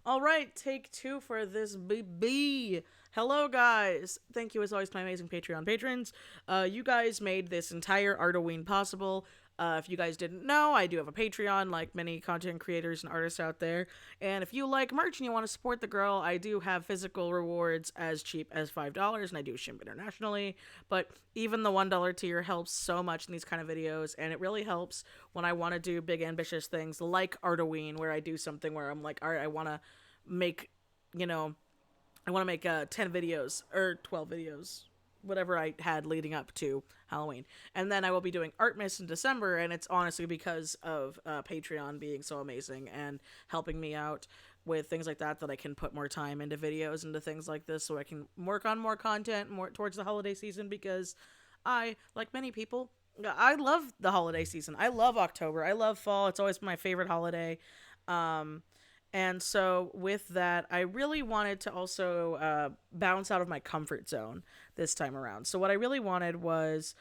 All right, take two for this BB. Hello, guys. Thank you, as always, to my amazing Patreon patrons. You guys made this entire Art-O-Ween possible. If you guys didn't know, I do have a Patreon, like many content creators and artists out there. And if you like merch and you want to support the girl, I do have physical rewards as cheap as $5, and I do ship internationally. But even the $1 tier helps so much in these kind of videos, and it really helps when I want to do big, ambitious things like Art-O-Ween, where I do something where I'm like, all right, I want to make, you know, I want to make 10 videos or 12 videos, whatever I had leading up to Halloween. And then I will be doing Artmas in December, and it's honestly because of Patreon being so amazing and helping me out with things like that I can put more time into videos, into things like this, so I can work on more content more towards the holiday season, because I, like many people, I love the holiday season. I love October. I love fall. It's always my favorite holiday. Um, and so, with that, I really wanted to also bounce out of my comfort zone this time around. So, what I really wanted was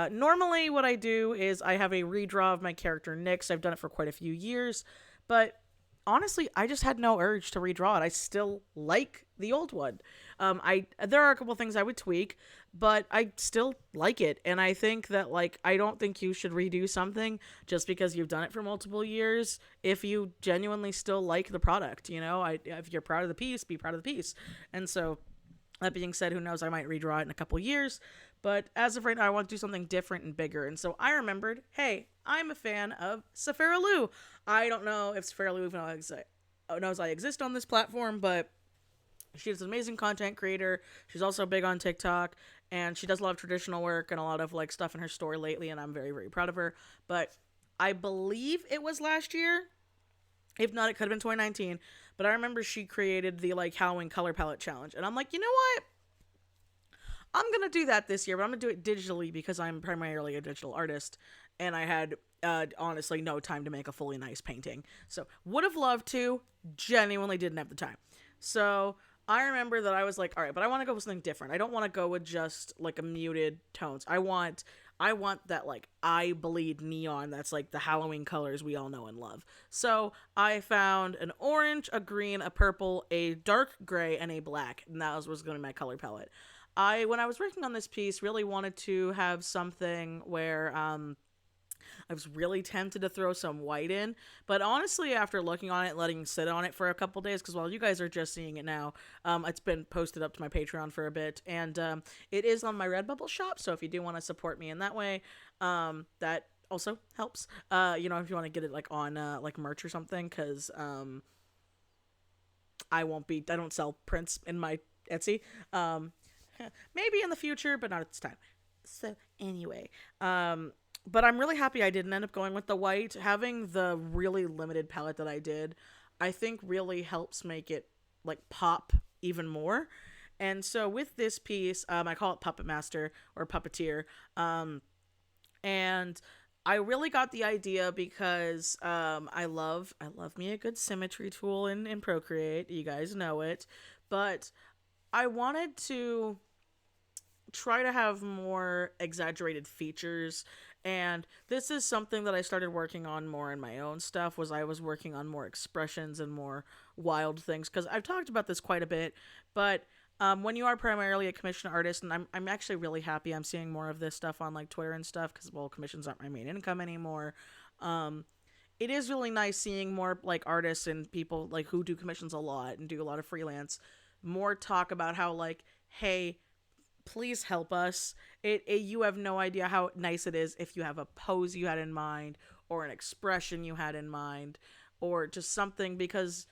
normally what I do is I have a redraw of my character Nyx. I've done it for quite a few years, but honestly, I just had no urge to redraw it. I still like the old one. I There are a couple things I would tweak, but I still like it, and I think that, like, I don't think you should redo something just because you've done it for multiple years. If you genuinely still like the product, if you're proud of the piece, be proud of the piece. And so, that being said, who knows? I might redraw it in a couple years. But as of right now, I want to do something different and bigger. And so I remembered, hey, I'm a fan of Safara Lou. I don't know if Safara Lou even knows I exist on this platform, but she's an amazing content creator. She's also big on TikTok, and she does a lot of traditional work and a lot of like stuff in her store lately, and I'm very, very proud of her. But I believe it was last year. If not, it could have been 2019. But I remember she created the like Halloween color palette challenge, and I'm like, you know what? I'm gonna do that this year, but I'm gonna do it digitally because I'm primarily a digital artist, and I had honestly no time to make a fully nice painting. So would have loved to, genuinely didn't have the time. So I remember that I was like, all right, but I want to go with something different. I don't want to go with just like a muted tones. I want that like eye bleed neon that's like the Halloween colors we all know and love. So I found an orange, a green, a purple, a dark gray, and a black, and that was going to be my color palette. When I was working on this piece, really wanted to have something where I was really tempted to throw some white in, but honestly, after looking on it, letting it sit on it for a couple days, because while you guys are just seeing it now, it's been posted up to my Patreon for a bit, and it is on my Redbubble shop. So if you do want to support me in that way, that also helps. If you want to get it like on like merch or something, because I don't sell prints in my Etsy. Maybe in the future, but not at this time. So anyway, but I'm really happy I didn't end up going with the white. Having the really limited palette that I did, I think really helps make it like pop even more. And so with this piece, I call it Puppet Master or Puppeteer, and I really got the idea because I love me a good symmetry tool in Procreate. You guys know it, but I wanted to try to have more exaggerated features, and this is something that I started working on more in my own stuff. Was I was working on more expressions and more wild things, because I've talked about this quite a bit. But when you are primarily a commission artist, and I'm actually really happy I'm seeing more of this stuff on like Twitter and stuff, because well, commissions aren't my main income anymore. um it is really nice seeing more like artists and people like who do commissions a lot and do a lot of freelance more talk about how, like, hey, please help us. You have no idea how nice it is if you have a pose you had in mind, or an expression you had in mind, or just something, because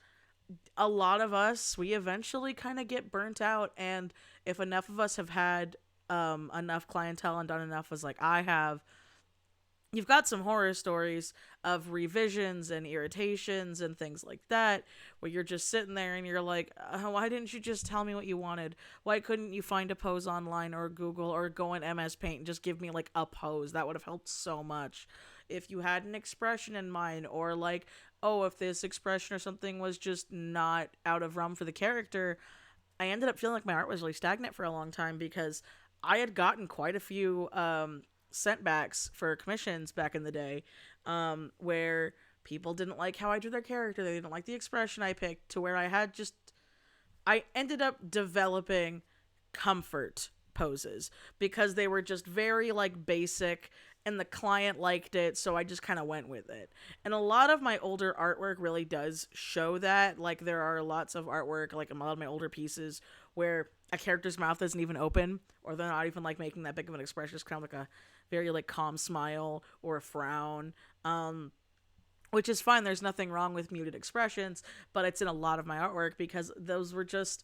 a lot of us, we eventually kind of get burnt out, and if enough of us have had enough clientele and done enough as like I have, you've got some horror stories of revisions and irritations and things like that, where you're just sitting there and you're like, why didn't you just tell me what you wanted? Why couldn't you find a pose online or Google or go in MS Paint and just give me like a pose? That would have helped so much. If you had an expression in mind, or like, oh, if this expression or something was just not out of realm for the character. I ended up feeling like my art was really stagnant for a long time, because I had gotten quite a few sent backs for commissions back in the day, where people didn't like how I drew their character. They didn't like the expression I picked, to where I ended up developing comfort poses because they were just very like basic, and the client liked it, so I just kind of went with it. And a lot of my older artwork really does show that. Like, there are lots of artwork, like a lot of my older pieces, where a character's mouth isn't even open, or they're not even like making that big of an expression. It's kind of like a very like calm smile or a frown. Which is fine. There's nothing wrong with muted expressions, but it's in a lot of my artwork because those were just,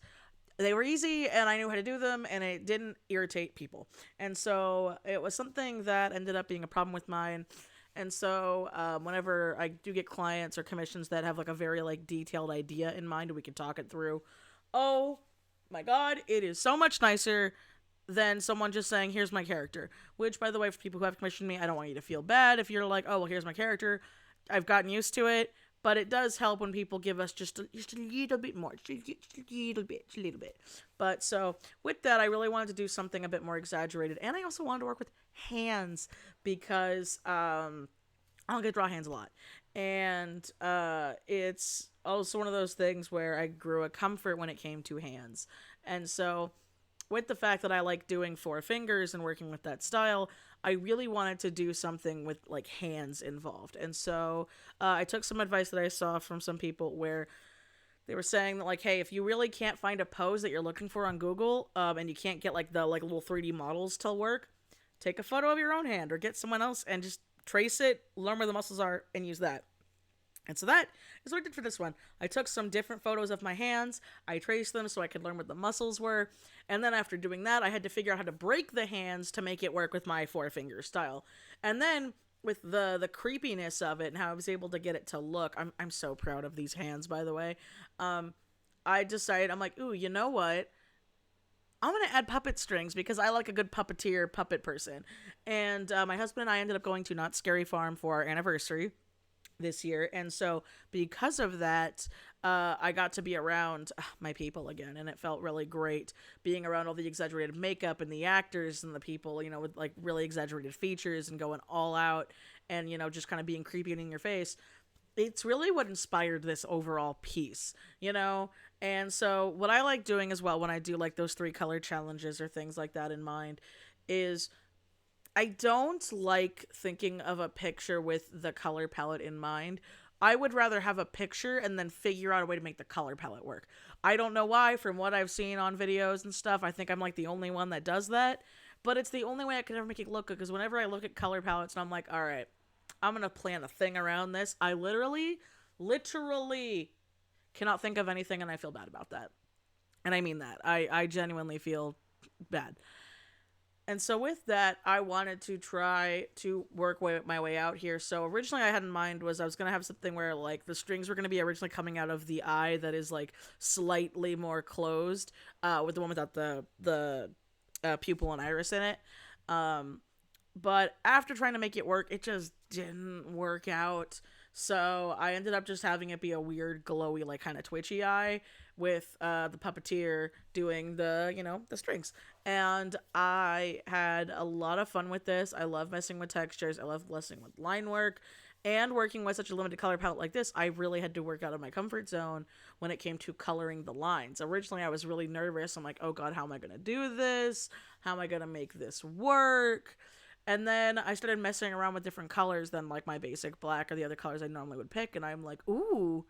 they were easy and I knew how to do them and it didn't irritate people. And so it was something that ended up being a problem with mine. And so whenever I do get clients or commissions that have like a very like detailed idea in mind, we can talk it through. Oh my God, it is so much nicer than someone just saying, here's my character. Which, by the way, for people who have commissioned me, I don't want you to feel bad if you're like, oh, well, here's my character. I've gotten used to it, but it does help when people give us just a little bit more, just a little bit. But so with that, I really wanted to do something a bit more exaggerated, and I also wanted to work with hands because I don't get to draw hands a lot, and it's also one of those things where I grew a comfort when it came to hands, and so with the fact that I like doing four fingers and working with that style, I really wanted to do something with like hands involved. And so I took some advice that I saw from some people where they were saying that like, hey, if you really can't find a pose that you're looking for on Google, and you can't get like the like little 3D models to work, take a photo of your own hand or get someone else and just trace it, learn where the muscles are, and use that. And so that is what I did for this one. I took some different photos of my hands, I traced them so I could learn what the muscles were, and then after doing that, I had to figure out how to break the hands to make it work with my four-finger style. And then, with the creepiness of it and how I was able to get it to look, I'm so proud of these hands, by the way. I decided, I'm like, ooh, you know what? I'm going to add puppet strings because I like a good puppeteer puppet person. And my husband and I ended up going to Not Scary Farm for our anniversary this year, and so because of that I got to be around my people again, and it felt really great being around all the exaggerated makeup and the actors and the people, you know, with like really exaggerated features and going all out and, you know, just kind of being creepy and in your face. It's really what inspired this overall piece, you know? And so what I like doing as well when I do like those 3 color challenges or things like that in mind is I don't like thinking of a picture with the color palette in mind. I would rather have a picture and then figure out a way to make the color palette work. I don't know why, from what I've seen on videos and stuff, I think I'm like the only one that does that. But it's the only way I can ever make it look good, because whenever I look at color palettes and I'm like, all right, I'm going to plan a thing around this, I literally cannot think of anything, and I feel bad about that. And I mean that. I genuinely feel bad. And so with that, I wanted to try to work my way out here. So originally I had in mind was I was going to have something where like the strings were going to be originally coming out of the eye that is like slightly more closed, with the one without the pupil and iris in it. But after trying to make it work, it just didn't work out. So I ended up just having it be a weird glowy, like kind of twitchy eye with the puppeteer doing the strings. And I had a lot of fun with this. I love messing with textures. I love messing with line work. And working with such a limited color palette like this, I really had to work out of my comfort zone when it came to coloring the lines. Originally, I was really nervous. I'm like, oh God, how am I going to do this? How am I going to make this work? And then I started messing around with different colors than like my basic black or the other colors I normally would pick. And I'm like, ooh,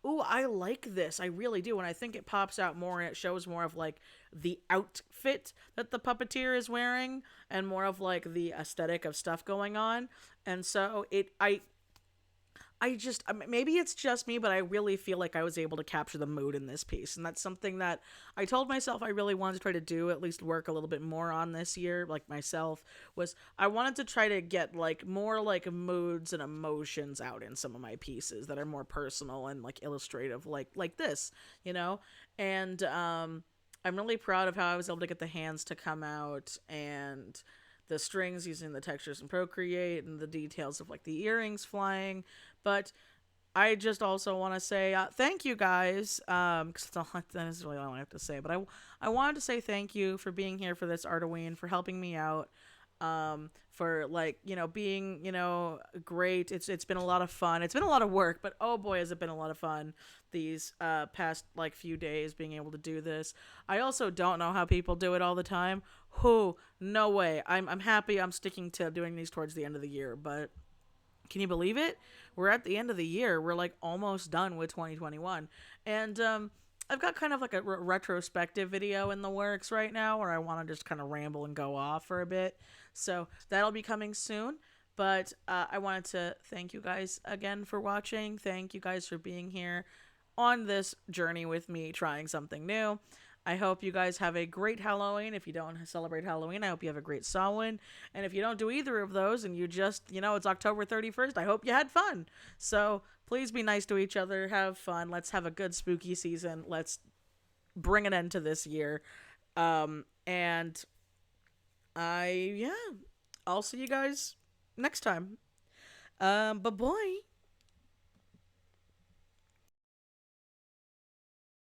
I like this. I really do. And I think it pops out more and it shows more of like the outfit that the puppeteer is wearing and more of like the aesthetic of stuff going on. And so I just, maybe it's just me, but I really feel like I was able to capture the mood in this piece. And that's something that I told myself I really wanted to try to do, at least work a little bit more on this year, like myself, was I wanted to try to get like more like moods and emotions out in some of my pieces that are more personal and like illustrative, like this, you know? And I'm really proud of how I was able to get the hands to come out and the strings using the textures in Procreate and the details of like the earrings flying. But I just also want to say thank you guys, because that is really all I have to say. But I wanted to say thank you for being here for this Art-O-Ween, for helping me out. for like, being, great. It's been a lot of fun. It's been a lot of work, but oh boy, has it been a lot of fun these past like few days being able to do this. I also don't know how people do it all the time. Who? No way. I'm happy I'm sticking to doing these towards the end of the year, but can you believe it? We're at the end of the year. We're like almost done with 2021. And I've got kind of like a retrospective video in the works right now where I want to just kind of ramble and go off for a bit. So that'll be coming soon. But I wanted to thank you guys again for watching. Thank you guys for being here on this journey with me trying something new. I hope you guys have a great Halloween. If you don't celebrate Halloween, I hope you have a great Samhain. And if you don't do either of those and you just, it's October 31st, I hope you had fun. So please be nice to each other. Have fun. Let's have a good spooky season. Let's bring an end to this year. And I'll see you guys next time. Bye-bye.